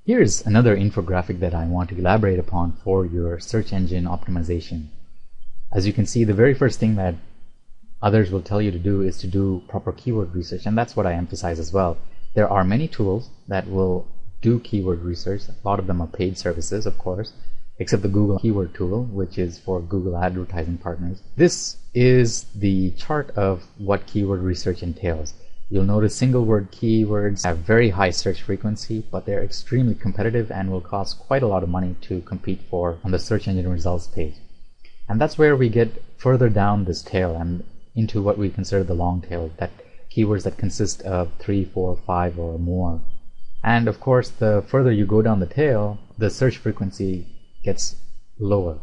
Here's another infographic that I want to elaborate upon for your search engine optimization. As you can see, the very first thing that others will tell you to do is to do proper keyword research, and that's what I emphasize as well. There are many tools that will do keyword research. A lot of them are paid services, of course, except the Google keyword tool, which is for Google advertising partners. This is the chart of what keyword research entails. You'll notice single word keywords have very high search frequency, but they're extremely competitive and will cost quite a lot of money to compete for on the search engine results page. And that's where we get further down this tail and into what we consider the long tail, that keywords that consist of 3, 4, 5 or more. And of course, the further you go down the tail, the search frequency gets lower.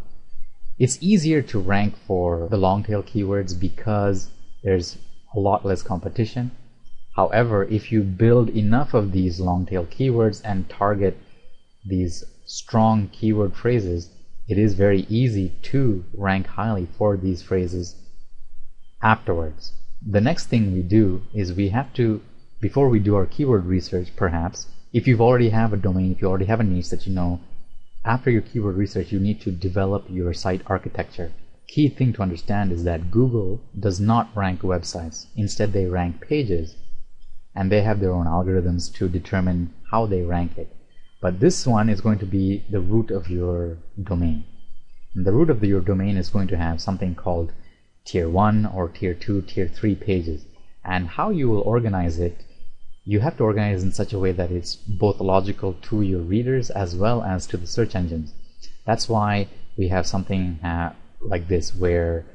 It's easier to rank for the long tail keywords because there's a lot less competition. However, if you build enough of these long tail keywords and target these strong keyword phrases, it is very easy to rank highly for these phrases afterwards. The next thing we do is we have to, before we do our keyword research, perhaps, if you already have a domain, if you already have a niche that you know, after your keyword research, you need to develop your site architecture. Key thing to understand is that Google does not rank websites. Instead, they rank pages, and they have their own algorithms to determine how they rank it. But this one is going to be the root of your domain. And the root of your domain is going to have something called tier 1 or tier 2, tier 3 pages. And how you will organize it, you have to organize in such a way that it's both logical to your readers as well as to the search engines. That's why we have something like this, where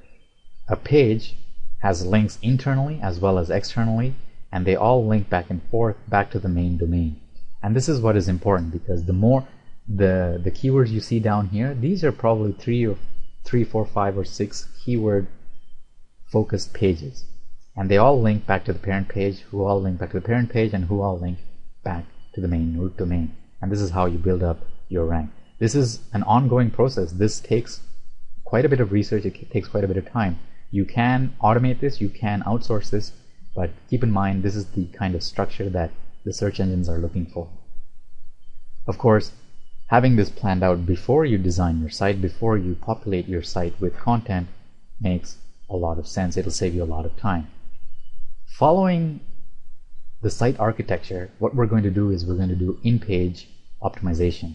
a page has links internally as well as externally, and they all link back and forth back to the main domain. And this is what is important, because the more the keywords you see down here, these are probably 3, 4, 5 or 6 keyword focused pages, and they all link back to the parent page, who all link back to the parent page, and who all link back to the main root domain. And this is how you build up your rank. This is an ongoing process. This takes quite a bit of research. It takes quite a bit of time. You can automate this, you can outsource this, but keep in mind this is the kind of structure that the search engines are looking for. Of course, having this planned out before you design your site, before you populate your site with content, makes a lot of sense. It'll save you a lot of time. Following the site architecture, what we're going to do is we're going to do in-page optimization.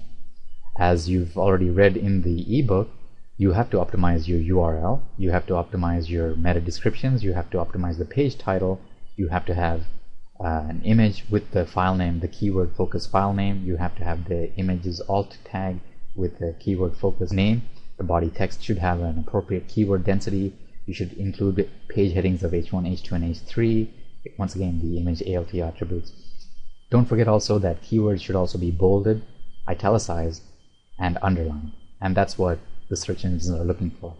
As you've already read in the ebook, you have to optimize your URL, you have to optimize your meta descriptions, you have to optimize the page title, you have to have an image with the file name, the keyword focus file name, you have to have the image's alt tag with the keyword focus name, the body text should have an appropriate keyword density, you should include page headings of H1, H2 and H3, once again the image ALT attributes. Don't forget also that keywords should also be bolded, italicized and underlined, and that's what the search engines are looking for.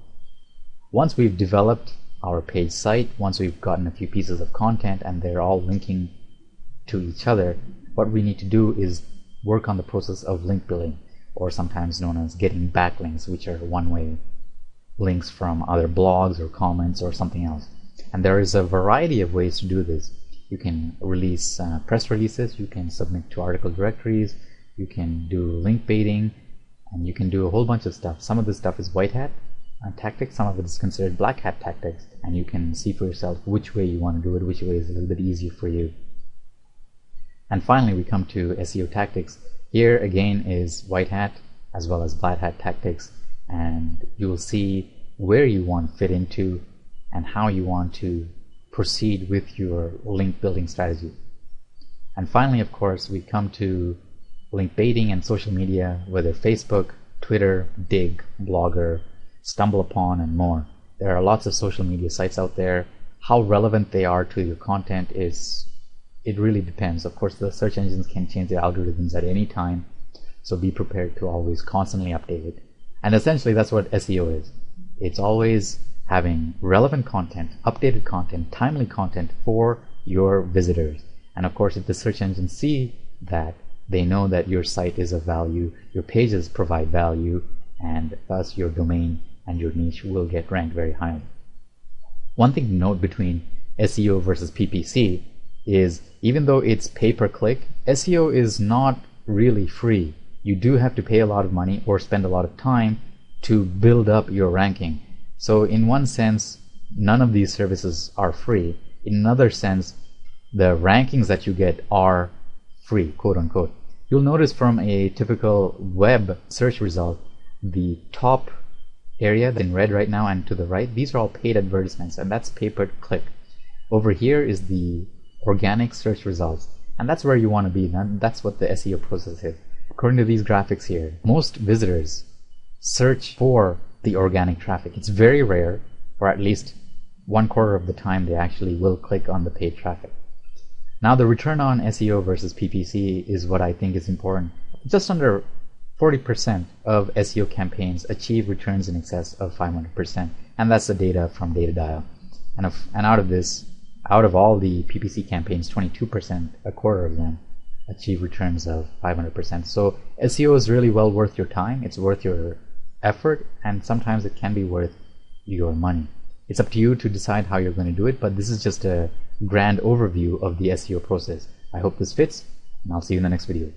Once we've developed our page site, once we've gotten a few pieces of content and they're all linking to each other, what we need to do is work on the process of link building, or sometimes known as getting backlinks, which are one-way links from other blogs or comments or something else. And there is a variety of ways to do this. You can release press releases, you can submit to article directories, you can do link baiting, and you can do a whole bunch of stuff. Some of this stuff is white hat tactics, some of it is considered black hat tactics, and you can see for yourself which way you want to do it, which way is a little bit easier for you. And finally we come to SEO tactics. Here again is white hat as well as black hat tactics, and you will see where you want to fit into and how you want to proceed with your link building strategy. And finally, of course, we come to link baiting and social media, whether Facebook, Twitter, Dig, Blogger, StumbleUpon, and more. There are lots of social media sites out there. How relevant they are to your content it really depends. Of course, the search engines can change their algorithms at any time, so be prepared to always constantly update it. And essentially that's what SEO is. It's always having relevant content, updated content, timely content for your visitors. And of course, if the search engines see that, they know that your site is of value, your pages provide value, and thus your domain and your niche will get ranked very highly. One thing to note between SEO versus PPC is, even though it's pay per click, SEO is not really free. You do have to pay a lot of money or spend a lot of time to build up your ranking. So in one sense, none of these services are free. In another sense, the rankings that you get are free, quote unquote. You'll notice from a typical web search result, the top area that's in red right now and to the right, these are all paid advertisements, and that's pay per click. Over here is the organic search results, and that's where you want to be. And that's what the SEO process is. According to these graphics here, most visitors search for the organic traffic. It's very rare, or at least 1/4 of the time, they actually will click on the paid traffic. Now, the return on SEO versus PPC is what I think is important. Just under 40% of SEO campaigns achieve returns in excess of 500%, and that's the data from DataDial. And out of this, out of all the PPC campaigns, 22%, a quarter of them, achieve returns of 500%. So SEO is really well worth your time. It's worth your effort, and sometimes it can be worth your money. It's up to you to decide how you're going to do it, but this is just a grand overview of the SEO process. I hope this fits, and I'll see you in the next video.